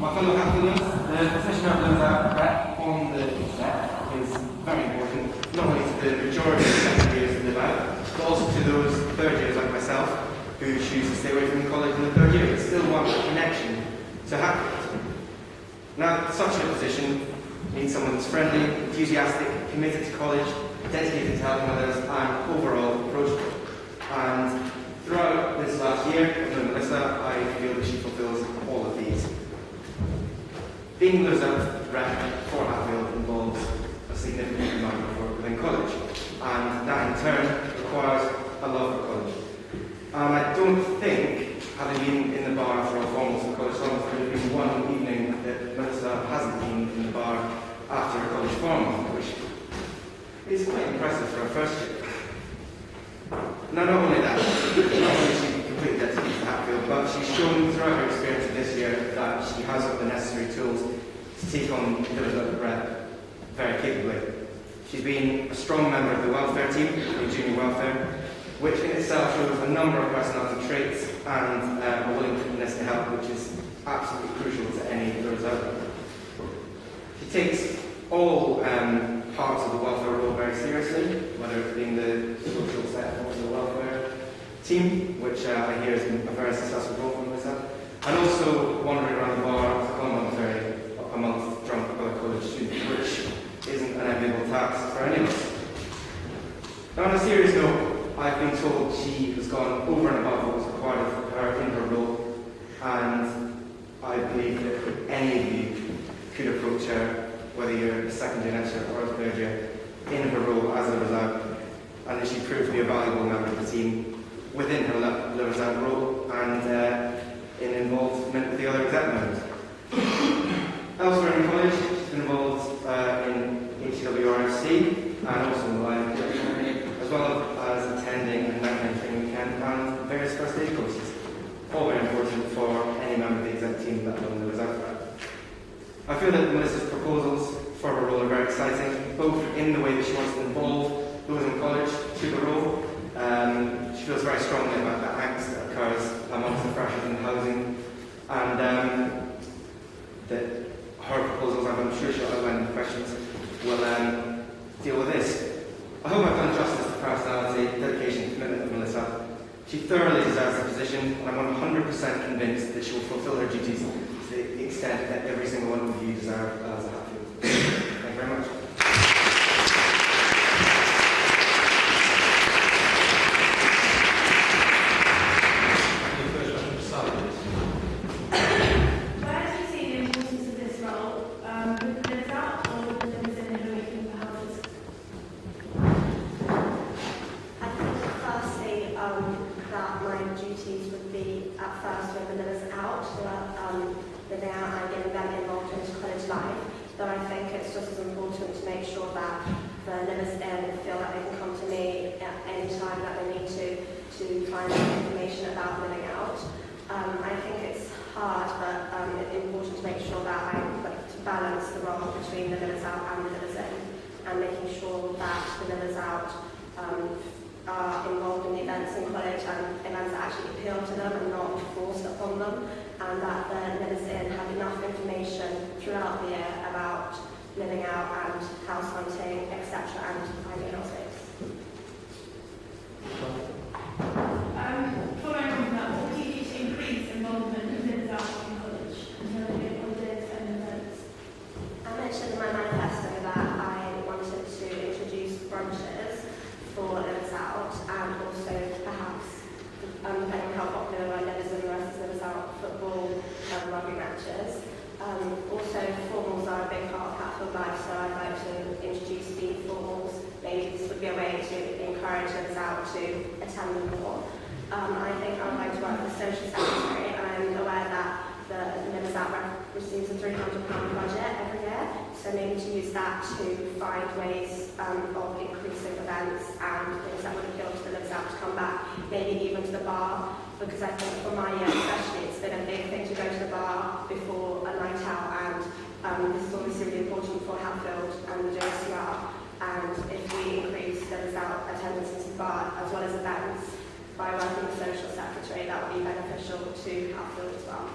My fellow Hatfields, the position of those rep on the set is very important, not only to the majority of second years who live out, but also to those third years like myself who choose to stay away from college in the third year, but still want a connection to Hatfield. Now, such a position needs someone who's friendly, enthusiastic, committed to college, dedicated to helping others, and overall approachable. And throughout this last year, with Melissa, I feel that she fulfills all of these. Being Blues Out rep for Hatfield involves a significant amount of work within college, and that in turn requires a love for college. And I don't think, having been in the bar for a formal for college songs, there has been one evening that Melissa hasn't been in the bar after her college formal, which is quite impressive for a first year. Now, not only that, not only is she completely dedicated to Hatfield, but she's shown throughout her experience of this year that she has got the necessary tools to take on the rep very capably. She's been a strong member of the welfare team, the junior welfare, which in itself shows a number of personality traits and a willingness to help, which is absolutely crucial to any Blues Out. She takes all parts of the welfare role very seriously, whether it's being the social set of the welfare team, which I hear has been a very successful role for myself, and also wandering around the bar voluntary amongst drunk other college students, which isn't an enviable task for any of us. Now, on a serious note, I've been told she has gone over and above what was required of her in her role, and I believe that any of you could approach her, whether you're a second year next year or a third year, in her role as a Livers Out, and that she proved to be a valuable member of the team within her Livers Out role and in involvement with the other exec members. Elsewhere in college, she's been involved in HWRFC and also in the Lion Community, as well as attending a night mentoring weekend and various first aid courses. All very important for any member of the exec team that will Livers Out for. I feel that Melissa's proposals for her role are very exciting, both in the way that she wants to involve those in college to the role. She feels very strongly about the angst that occurs amongst the freshers in housing, and that her proposals, I'm sure she'll outline in the questions, will deal with this. I hope I've done justice to the personality, dedication, and commitment of Melissa. She thoroughly deserves the position, and I'm 100% convinced that she will fulfill her duties to the extent that every single one of you deserve as a Hatfield. Thank you very much. Because I think for my year especially, it's been a big thing to go to the bar before a night out, and this is obviously really important for Hatfield and the JCR, and if we increase Livers Out attendance into the bar as well as events by working with social secretary, that would be beneficial to Hatfield as well.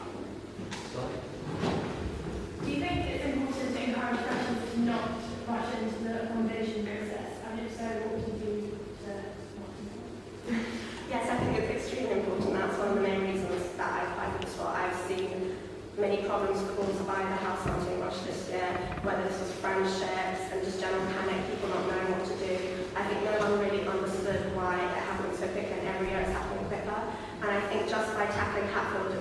any problems caused by the house hunting rush this year, whether this was friendships and just general panic, people not knowing what to do. I think no one really understood why it happened so quick, and every year it's happening quicker. And I think just by tackling Hatfield,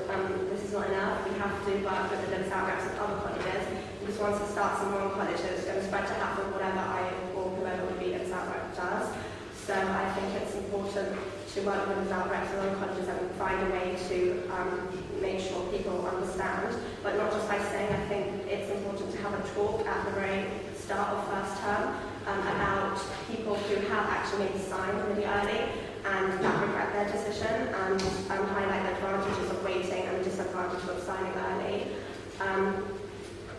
this is not enough. We have to work with the Livers Out reps of other colleges, because once it starts in one college, it's going to spread to Hatfield, whatever I or whoever would be Livers Out rep does. So I think it's important to work with our reps in other colleges and find a way to make sure people understand, but not just by saying. I think it's important to have a talk at the very start of first term about people who have actually maybe signed really early and that regret their decision, and highlight the advantages of waiting and the disadvantages of signing early.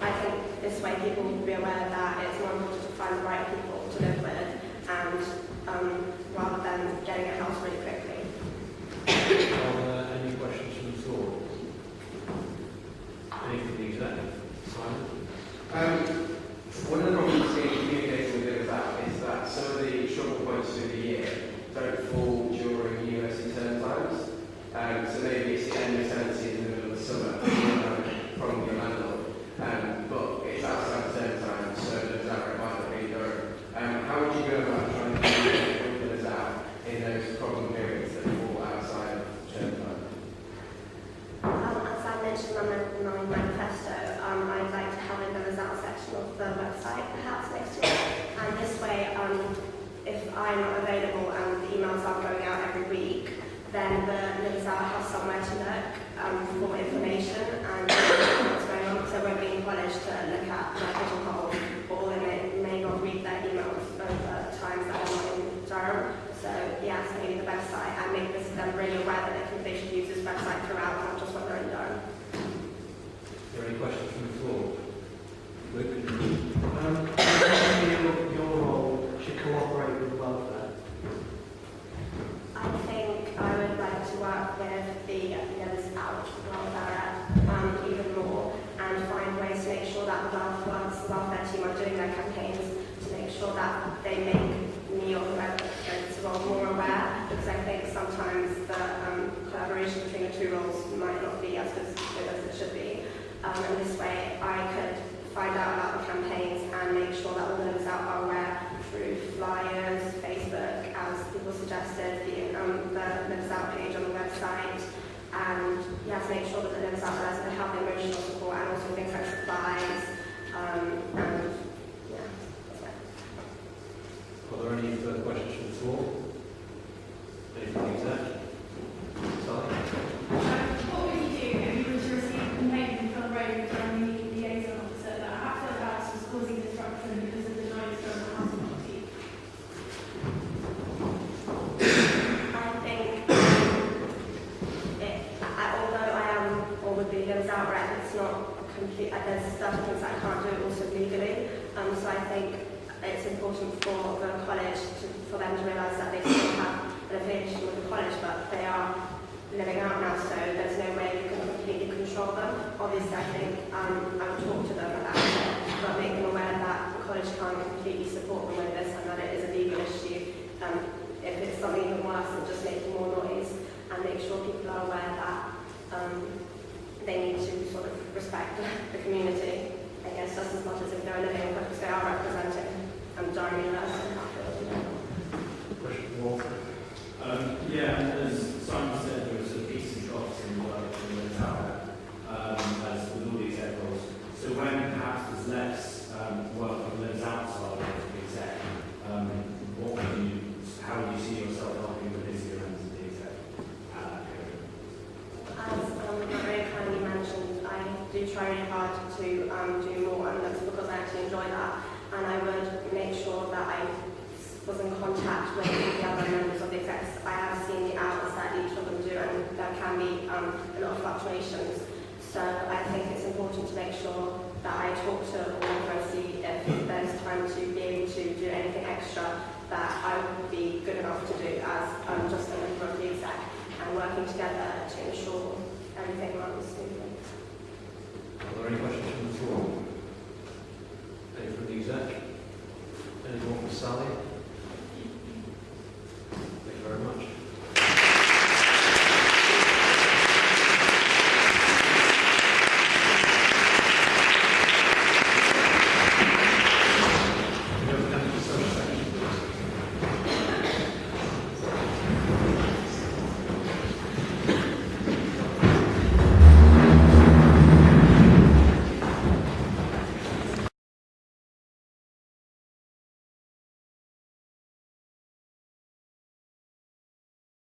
I think this way people will be aware that it's more important to find the right people to live with, and rather than getting a house really quickly. Any questions from the floor? Anything from the executive? Simon? One of the problems in communicating with Livers Out is that some of the struggle points through the year don't fall during university term times. So maybe it's the end of tenancy in the middle of the summer from your landlord. But it's outside term time, so Livers Out might not be Durham. How would you go about trying to communicate with Livers Out in those problem periods that fall outside of term time? As I mentioned in my manifesto, I'd like to have a Livers Out section of the website perhaps next year. And this way, if I'm not available and the emails aren't going out every week, then the Livers Out has somewhere to look for information and what's going on. So we're being encouraged to look at their pigeonhole, or they may not read their emails over times that are not in Durham. So yes, maybe the website, and make them really aware that they should use this website throughout, not just when they're in Durham. Are there any questions from the floor? Luke? Your role should cooperate with welfare. I think I would like to work with the Livers Out welfare even more, and find ways to make sure that the welfare team are doing their campaigns to make sure that they make me or whoever is involved more aware, because I think sometimes the collaboration between the two roles might not be as good as it should be. And this way I could find out about the campaigns and make sure that all the Livers Out are aware through flyers, Facebook, as people suggested, the Livers Out page on the website, and yes, make sure that the Livers Out residents can have the emotional support and also things like supplies, and yeah, that's it. Are there any further questions from the floor? Anything from the exec? Sally? What would you do if you were to receive a complaint from Phil Road from the liaison officer that a Hatfield house was causing disruption because of the noise from the housing property? I think although I am or would be Livers Out rep, it's not complete. There's certain things that I can't do also legally. So I think it's important for the college for them to realise that they still have an affiliation with the college, but they are living out now, so there's no way you can completely control them. Obviously, I think I would talk to them about it, but make them aware that the college can't completely support them with this, and that it is a legal issue. If it's something even worse than just making more noise, and make sure people are aware that they need to sort of respect the community, I guess, just as much as if they're living, because they are representing Durham University and Hatfield. Question from Walter? Yeah, as Simon said, there was a peaks and troughs in work in the tower, as with all the exec roles. So when perhaps there's less work on those outside of the exec, how do you see yourself helping the busier ends of the exec at that period? As very kindly mentioned, I do try really hard to do more, and that's because I actually enjoy that. And I would make sure that I was in contact with the other members of the execs. I have seen the hours that each of them do, and there can be a lot of fluctuations. So I think it's important to make sure that I talk to all of them and see if there's time to be able to do anything extra that I would be good enough to do as just a member of the exec, and working together to ensure everything runs